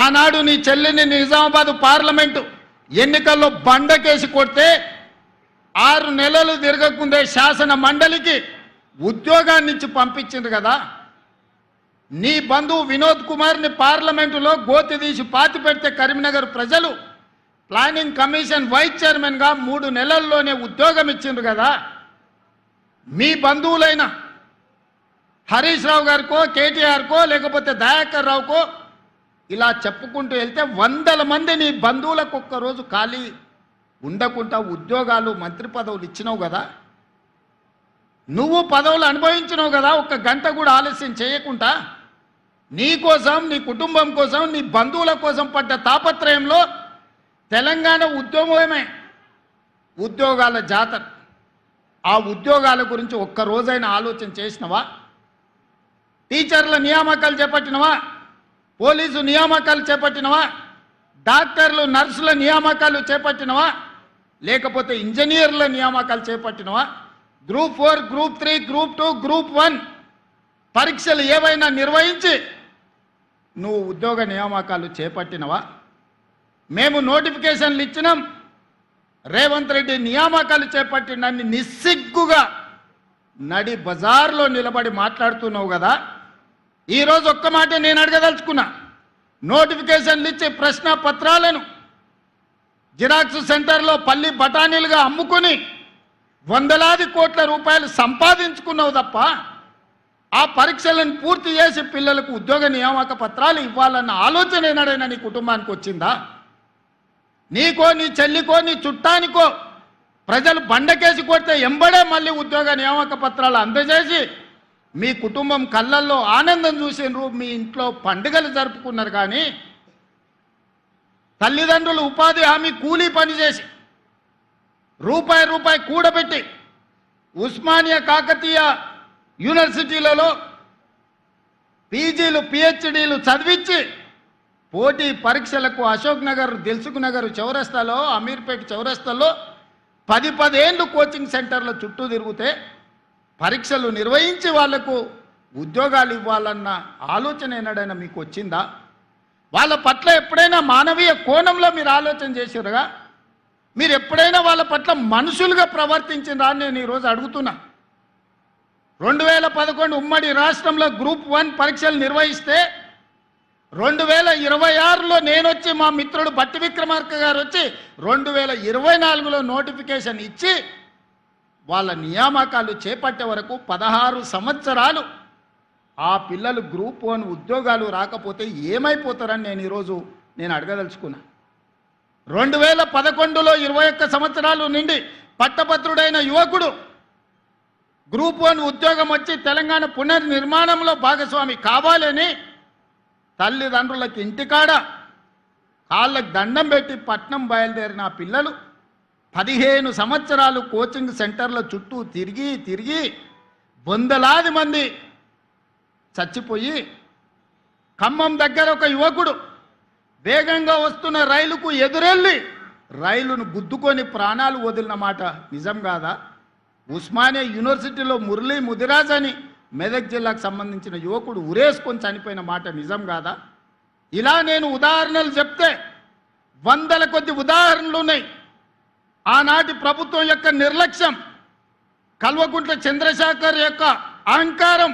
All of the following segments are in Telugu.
ఆనాడు నీ చెల్లిని నిజామాబాద్ పార్లమెంటు ఎన్నికల్లో బండకేసి కొడితే 6 నెలలు తిరగకుందే శాసన మండలికి ఉద్యోగాన్ని ఇచ్చి పంపించింది కదా. నీ బంధువు వినోద్ కుమార్ని పార్లమెంటులో గోతి తీసి పాతి పెడితే కరీంనగర్ ప్రజలు ప్లానింగ్ కమిషన్ వైస్ చైర్మన్గా 3 నెలల్లోనే ఉద్యోగం ఇచ్చిండ్రు కదా. మీ బంధువులైన హరీష్ రావు గారికో కేటీఆర్కో లేకపోతే దయాకర్ రావుకో ఇలా చెప్పుకుంటూ వెళ్తే 100 మంది నీ బంధువులకు ఒక్కరోజు ఖాళీ ఉండకుండా ఉద్యోగాలు మంత్రి పదవులు ఇచ్చినావు కదా. నువ్వు పదవులు అనుభవించినావు కదా. 1 గంట కూడా ఆలస్యం చేయకుండా నీ కోసం, నీ కుటుంబం కోసం, నీ బంధువుల కోసం పడ్డ తాపత్రయంలో తెలంగాణ ఉద్యమమే ఉద్యోగాల జాతర. ఆ ఉద్యోగాల గురించి ఒక్కరోజైనా ఆలోచన చేసినవా? టీచర్ల నియామకాలు చేపట్టినవా? పోలీసు నియామకాలు చేపట్టినవా? డాక్టర్లు నర్సుల నియామకాలు చేపట్టినవా? లేకపోతే ఇంజనీర్ల నియామకాలు చేపట్టినవా? గ్రూప్ 4, గ్రూప్ 3, గ్రూప్ 2, గ్రూప్ 1 పరీక్షలు ఏవైనా నిర్వహించి నువ్వు ఉద్యోగ నియామకాలు చేపట్టినవా? మేము నోటిఫికేషన్లు ఇచ్చినాం, రేవంత్ రెడ్డి నియామకాలు చేపట్టినన్ని నిస్సిగ్గుగా నడి బజార్లో నిలబడి మాట్లాడుతున్నావు కదా. ఈరోజు ఒక్క మాట నేను అడగదలుచుకున్నా. నోటిఫికేషన్లు ఇచ్చి ప్రశ్న పత్రాలను జిరాక్స్ సెంటర్లో పల్లి బఠానీలుగా అమ్ముకుని వందలాది కోట్ల రూపాయలు సంపాదించుకున్నావు తప్ప ఆ పరీక్షలను పూర్తి చేసి పిల్లలకు ఉద్యోగ నియామక పత్రాలు ఇవ్వాలన్న ఆలోచన ఏనాడైనా నీ కుటుంబానికి వచ్చిందా? నీకో, నీ చెల్లికో, నీ చుట్టానికో ప్రజలు బండకేసి కొడితే ఎంబడే మళ్ళీ ఉద్యోగ నియామక పత్రాలు అందజేసి మీ కుటుంబం కళ్ళల్లో ఆనందం చూసినారు, మీ ఇంట్లో పండుగలు జరుపుకున్నారు. కానీ తల్లిదండ్రులు ఉపాధి హామీ కూలీ పనిచేసి రూపాయి కూడబెట్టి ఉస్మానియా కాకతీయ యూనివర్సిటీలలో పీజీలు పిహెచ్డీలు చదివించి పోటీ పరీక్షలకు అశోక్ నగర్, దిల్సుఖ్ నగర్ చౌరస్తాలో, అమీర్పేట చౌరస్తాలో 10 ఏళ్ళు కోచింగ్ సెంటర్ల చుట్టూ తిరిగితే పరీక్షలు నిర్వహించి వాళ్లకు ఉద్యోగాలు ఇవ్వాలన్న ఆలోచన ఏనాడైనా మీకు వచ్చిందా? వాళ్ళ పట్ల ఎప్పుడైనా మానవీయ కోణంలో మీరు ఆలోచన చేశారుగా? మీరు ఎప్పుడైనా వాళ్ళ పట్ల మనుషులుగా ప్రవర్తించిందా అని నేను ఈరోజు అడుగుతున్నా. 2011 ఉమ్మడి రాష్ట్రంలో గ్రూప్ 1 పరీక్షలు నిర్వహిస్తే 2026లో నేనొచ్చి మా మిత్రుడు బట్టి విక్రమార్క గారు వచ్చి 2024లో నోటిఫికేషన్ ఇచ్చి వాళ్ళ నియామకాలు చేపట్టే వరకు 16 సంవత్సరాలు ఆ పిల్లలు గ్రూప్ 1 ఉద్యోగాలు రాకపోతే ఏమైపోతారని నేను ఈరోజు అడగదలుచుకున్నా. 2011లో 21 సంవత్సరాలు నిండి పట్టభద్రుడైన యువకుడు గ్రూప్ 1 ఉద్యోగం వచ్చి తెలంగాణ పునర్నిర్మాణంలో భాగస్వామి కావాలని తల్లిదండ్రులకు ఇంటికాడ కాళ్ళకు దండం పెట్టి పట్నం బయలుదేరిన ఆ పిల్లలు 15 సంవత్సరాలు కోచింగ్ సెంటర్ల చుట్టూ తిరిగి వందలాది మంది చచ్చిపోయి ఖమ్మం దగ్గర ఒక యువకుడు వేగంగా వస్తున్న రైలుకు ఎదురెళ్ళి రైలును గుద్దుకొని ప్రాణాలు వదిలిన మాట నిజం కాదా? ఉస్మానియా యూనివర్సిటీలో మురళీ ముదిరాజ్ అని మెదక్ జిల్లాకు సంబంధించిన యువకుడు ఉరేసుకొని చనిపోయిన మాట నిజం కాదా? ఇలా నేను ఉదాహరణలు చెప్తే 100ల కొద్ది ఉదాహరణలు ఉన్నాయి. ఆనాటి ప్రభుత్వం యొక్క నిర్లక్ష్యం, కల్వకుంట్ల చంద్రశేఖర్ యొక్క అహంకారం,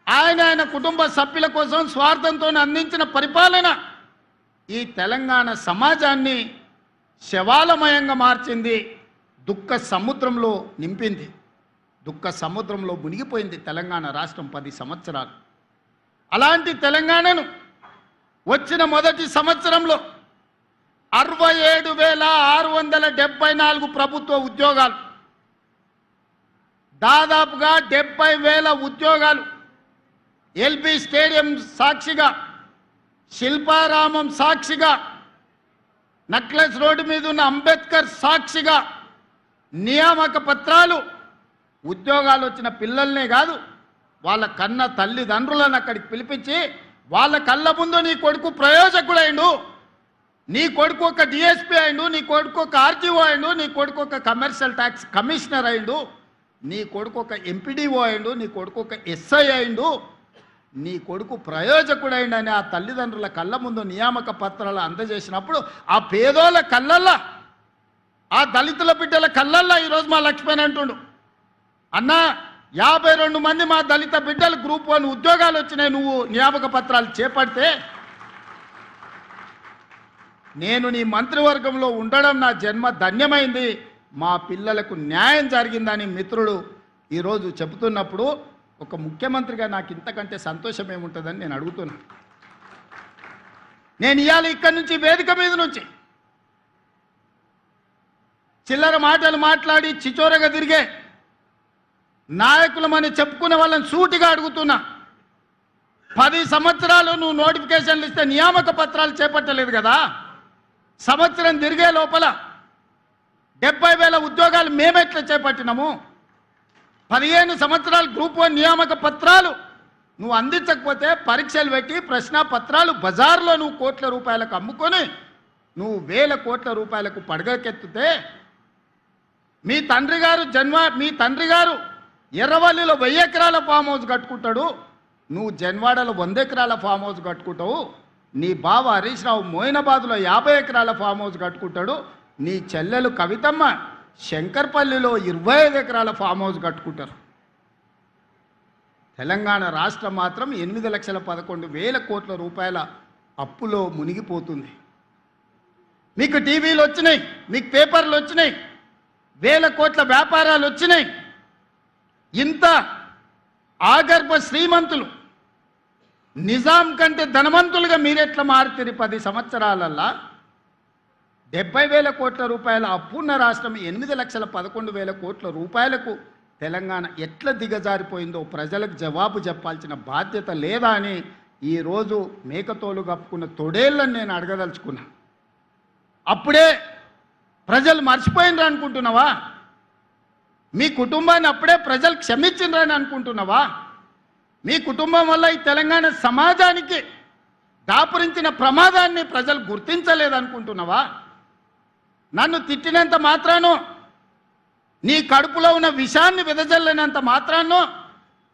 ఆయన కుటుంబ సభ్యుల కోసం స్వార్థంతో అందించిన పరిపాలన ఈ తెలంగాణ సమాజాన్ని శవాలమయంగా మార్చింది, దుఃఖ సముద్రంలో నింపింది, దుఃఖ సముద్రంలో మునిగిపోయింది తెలంగాణ రాష్ట్రం 10 సంవత్సరాలు. అలాంటి తెలంగాణను వచ్చిన మొదటి సంవత్సరంలో 67,674 ప్రభుత్వ ఉద్యోగాలు, దాదాపుగా 70,000 ఉద్యోగాలు ఎల్బీ స్టేడియం సాక్షిగా, శిల్పారామం సాక్షిగా, నక్లెస్ రోడ్డు మీద ఉన్న అంబేద్కర్ సాక్షిగా నియామక పత్రాలు, ఉద్యోగాలు వచ్చిన పిల్లల్నే కాదు వాళ్ళ కన్న తల్లిదండ్రులను అక్కడికి పిలిపించి వాళ్ళ కళ్ళ ముందు నీ కొడుకు ప్రయోజకుడైండు, నీ కొడుకు ఒక డిఎస్పీ అయిండు, నీ కొడుకు ఒక ఆర్టీఓ అయిండు, నీ కొడుకు ఒక కమర్షియల్ ట్యాక్స్ కమిషనర్ అయిండు, నీ కొడుకు ఒక ఎంపీడీఓ అయిండు, నీ కొడుకు ఒక ఎస్ఐ అయిండు, నీ కొడుకు ప్రయోజకుడైండని ఆ తల్లిదండ్రుల కళ్ళ ముందు నియామక పత్రాలు అందజేసినప్పుడు ఆ పేదోళ్ళ కళ్ళల్లా, ఆ దళితుల బిడ్డల కళ్ళల్లా ఈరోజు మా లక్ష్మణ్ అంటుండు, అన్నా 52 మంది మా దళిత బిడ్డలు గ్రూప్ 1 ఉద్యోగాలు వచ్చినాయి, నువ్వు నియామక పత్రాలు చేపడితే నేను నీ మంత్రివర్గంలో ఉండడం నా జన్మ ధన్యమైంది, మా పిల్లలకు న్యాయం జరిగిందని మిత్రుడు ఈరోజు చెబుతున్నప్పుడు ఒక ముఖ్యమంత్రిగా నాకు ఇంతకంటే సంతోషం ఏముంటుందని నేను అడుగుతున్నా. నేను ఇవాళ ఇక్కడి నుంచి వేదిక మీద నుంచి చిల్లర మాటలు మాట్లాడి చిచోరగా తిరిగే నాయకులమని చెప్పుకునే వాళ్ళని సూటిగా అడుగుతున్నా. 10 సంవత్సరాలు నువ్వు నోటిఫికేషన్లు ఇస్తే నియామక పత్రాలు చేపట్టలేదు కదా, సంవత్సరం తిరిగే లోపల 70,000 ఉద్యోగాలు మేమెట్లా చేపట్టినాము? 15 సంవత్సరాలు గ్రూప్ 1 నియామక పత్రాలు నువ్వు అందించకపోతే పరీక్షలు పెట్టి ప్రశ్నాపత్రాలు బజార్లో నువ్వు కోట్ల రూపాయలకు అమ్ముకొని నువ్వు వేల కోట్ల రూపాయలకు పడగకెత్తితే మీ తండ్రి గారు ఎర్రవల్లిలో 1000 ఎకరాల ఫామ్ హౌస్ కట్టుకుంటాడు, నువ్వు జన్వాడలో 100 ఎకరాల ఫామ్ హౌస్ కట్టుకుంటావు, నీ బావ హరీష్ రావు మోయినాబాద్లో 50 ఎకరాల ఫామ్ హౌస్ కట్టుకుంటాడు, నీ చెల్లెలు కవితమ్మ శంకర్పల్లిలో 25 ఎకరాల ఫామ్ హౌస్ కట్టుకుంటారు. తెలంగాణ రాష్ట్రం మాత్రం 8,11,000 కోట్ల రూపాయల అప్పులో మునిగిపోతుంది. మీకు టీవీలు వచ్చినాయి, మీకు పేపర్లు వచ్చినాయి, 1000 కోట్ల వ్యాపారాలు వచ్చినాయి. ఇంత ఆగర్భ శ్రీమంతులు నిజాం కంటే ధనవంతులుగా మీరెట్లా మారుతారు? 10 సంవత్సరాలల్లా 70,000 కోట్ల రూపాయల అప్పున్న రాష్ట్రం 8,11,000 కోట్ల రూపాయలకు తెలంగాణ ఎట్లా దిగజారిపోయిందో ప్రజలకు జవాబు చెప్పాల్సిన బాధ్యత లేదా అని ఈరోజు మేకతోలు కప్పుకున్న తొడేళ్ళని నేను అడగదలుచుకున్నా. అప్పుడే ప్రజలు మర్చిపోయినరు అనుకుంటున్నావా? మీ కుటుంబాన్ని అప్పుడే ప్రజలు క్షమించిండ్రని అనుకుంటున్నావా? మీ కుటుంబం వల్ల ఈ తెలంగాణ సమాజానికి దాపురించిన ప్రమాదాన్ని ప్రజలు గుర్తించలేదనుకుంటున్నావా? నన్ను తిట్టినంత మాత్రానో, నీ కడుపులో ఉన్న విషాన్ని వెదజల్లినంత మాత్రానో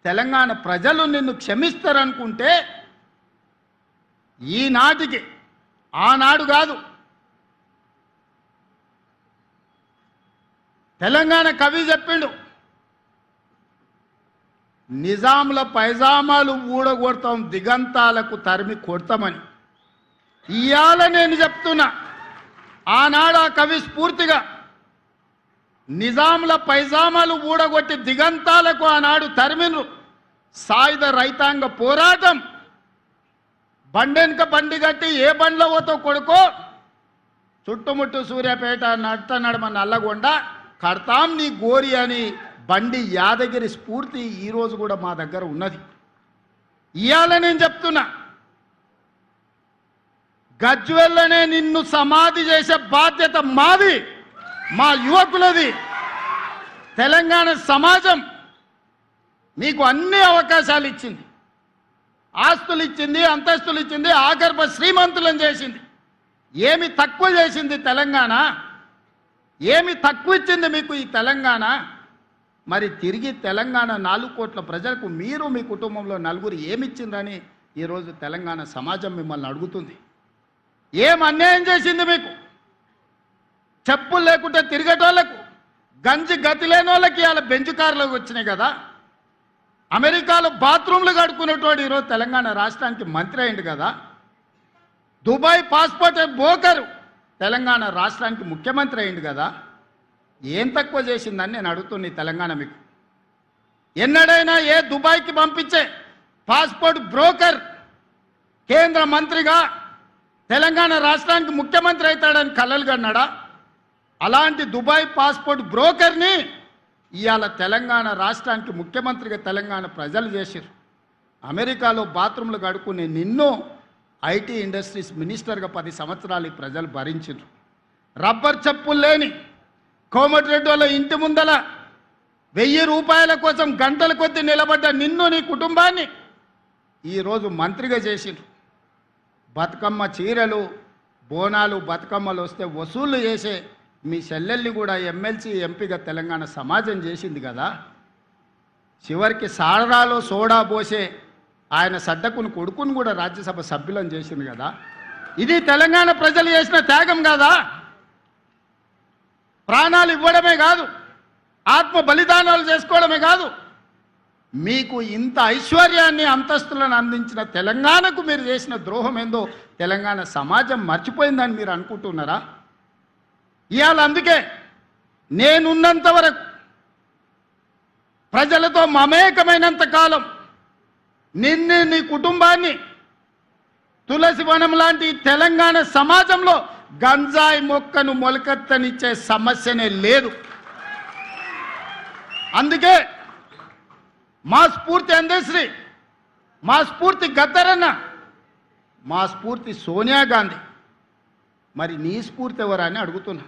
తెలంగాణ ప్రజలు నిన్ను క్షమిస్తారనుకుంటే ఈనాటికి, ఆనాడు కాదు, తెలంగాణ కవి చెప్పిండు, నిజాముల పైజామాలు ఊడగొడతాం, దిగంతాలకు తరిమి కొడతామని. ఇవాళ నేను చెప్తున్నా, ఆనాడు ఆ కవి స్ఫూర్తిగా నిజాముల పైజామాలు ఊడగొట్టి దిగంతాలకు ఆనాడు తరిమిను. సాయుధ రైతాంగ పోరాటం బండెనక బండి కట్టి ఏ బండ్లో పోతో కొడుకో చుట్టుముట్టు సూర్యాపేట నట్ట నడమ నల్లగొండ కడతాం నీ గోరి అని బండి యాదగిరి స్ఫూర్తి ఈరోజు కూడా మా దగ్గర ఉన్నది. ఇవాళ నేను చెప్తున్నా, గజ్వెల్లనే నిన్ను సమాధి చేసే బాధ్యత మాది, మా యువకులది. తెలంగాణ సమాజం మీకు అన్ని అవకాశాలు ఇచ్చింది, ఆస్తులు ఇచ్చింది, అంతస్తులు ఇచ్చింది, ఆగర్భ శ్రీమంతులను చేసింది. ఏమి తక్కువ చేసింది తెలంగాణ? ఏమి తక్కువ ఇచ్చింది మీకు ఈ తెలంగాణ? మరి తిరిగి తెలంగాణ 4 కోట్ల ప్రజలకు మీరు మీ కుటుంబంలో నలుగురు ఏమిచ్చిందని ఈరోజు తెలంగాణ సమాజం మిమ్మల్ని అడుగుతుంది. ఏం అన్యాయం చేసింది మీకు? చెప్పులు లేకుంటే తిరిగేటోళ్లకు, గంజి గతి లేని వాళ్ళకి ఇలా బెంచ్ కార్లకు వచ్చినాయి కదా. అమెరికాలో బాత్రూమ్లు కడుక్కునేటోడు ఈరోజు తెలంగాణ రాష్ట్రానికి మంత్రి అయింది కదా. దుబాయ్ పాస్పోర్ట్ బోకరు తెలంగాణ రాష్ట్రానికి ముఖ్యమంత్రి అయింది కదా. ఏం తక్కువ చేసిందని నేను అడుగుతున్నా తెలంగాణ మీకు. ఎన్నడైనా ఏ దుబాయ్కి పంపించే పాస్పోర్ట్ బ్రోకర్ కేంద్ర మంత్రిగా తెలంగాణ రాష్ట్రానికి ముఖ్యమంత్రి అవుతాడని కలలు కన్నాడా? అలాంటి దుబాయ్ పాస్పోర్ట్ బ్రోకర్ని ఇవాళ తెలంగాణ రాష్ట్రానికి ముఖ్యమంత్రిగా తెలంగాణ ప్రజలు చేశారు. అమెరికాలో బాత్రూంలు కడుక్కునే నిన్ను ఐటీ ఇండస్ట్రీస్ మినిస్టర్గా 10 సంవత్సరాలు ప్రజలు భరించారు. రబ్బర్ చెప్పులు లేని కోమటిరెడ్డి వాళ్ళ ఇంటి ముందల 1000 రూపాయల కోసం గంటల కొద్దీ నిలబడ్డ నిన్ను, నీ కుటుంబాన్ని ఈరోజు మంత్రిగా చేసిండ్రు. బతుకమ్మ చీరలు, బోనాలు, బతుకమ్మలు వస్తే వసూళ్లు చేసే మీ చెల్లెల్ని కూడా ఎమ్మెల్సీ, ఎంపీగా తెలంగాణ సమాజం చేసింది కదా. చివరికి సాడరాలో సోడా పోసే ఆయన సడ్డకుని కొడుకుని కూడా రాజ్యసభ సభ్యులను చేసింది కదా. ఇది తెలంగాణ ప్రజలు చేసిన త్యాగం కాదా? ప్రాణాలు ఇవ్వడమే కాదు, ఆత్మ బలిదానాలు చేసుకోవడమే కాదు, మీకు ఇంత ఐశ్వర్యాన్ని అంతస్తులను అందించిన తెలంగాణకు మీరు చేసిన ద్రోహం ఏందో తెలంగాణ సమాజం మర్చిపోయిందని మీరు అనుకుంటున్నారా? ఇవాళ అందుకే నేనున్నంత వరకు, ప్రజలతో మమేకమైనంత కాలం నిన్ను, నీ కుటుంబాన్ని తులసి వనం లాంటి తెలంగాణ సమాజంలో గంజాయి మొక్కను మొలకెత్తనిచ్చే సమస్యనే లేదు. అందుకే మా స్ఫూర్తి అందశ్రీ, మా స్ఫూర్తి గద్దరన్న, మా స్ఫూర్తి సోనియా గాంధీ. మరి నీ స్ఫూర్తి ఎవరని అడుగుతున్నా?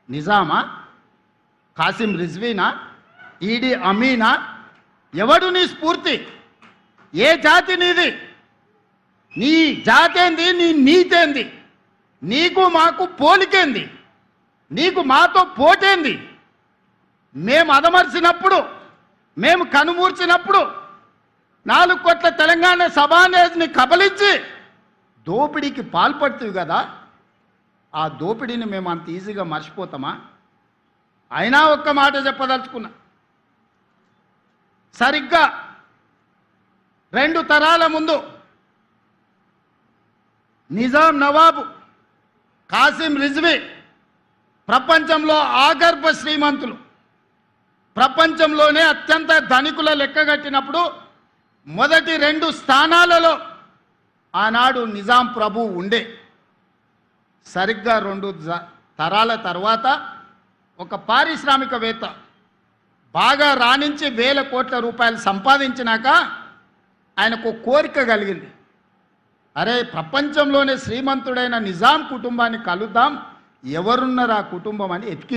నిజామా? కాసిం రిజ్వీనా? ఈడీ అమీనా? ఎవడు నీ స్ఫూర్తి? ఏ జాతి నీది? నీ జాతేంది? నీ నీతేంది? నీకు మాకు పోలికేంది? నీకు మాతో పోటేంది? మేము అదమర్చినప్పుడు, మేము కనుమూర్చినప్పుడు 4 కోట్ల తెలంగాణ సభానేజ్ని కబలించి దోపిడీకి పాల్పడుతుంది కదా. ఆ దోపిడీని మేము అంత ఈజీగా మర్చిపోతామా? అయినా ఒక్క మాట చెప్పదలుచుకున్నా. సరిగ్గా 2 తరాల ముందు నిజాం నవాబు కాసిం రిజ్వీ ప్రపంచంలో ఆగర్భ శ్రీమంతులు, ప్రపంచంలోనే అత్యంత ధనికుల లెక్కగట్టినప్పుడు మొదటి 2 స్థానాలలో ఆనాడు నిజాం ప్రభు ఉండే. సరిగ్గా 2 తరాల తర్వాత ఒక పారిశ్రామికవేత్త బాగా రాణించి 1000 కోట్ల రూపాయలు సంపాదించినాక ఆయనకు కోరిక కలిగింది. అరే, ప్రపంచంలోనే శ్రీమంతుడైన నిజాం కుటుంబాన్ని కలుద్దాం, ఎవరున్నారు ఆ కుటుంబం అని ఎతికి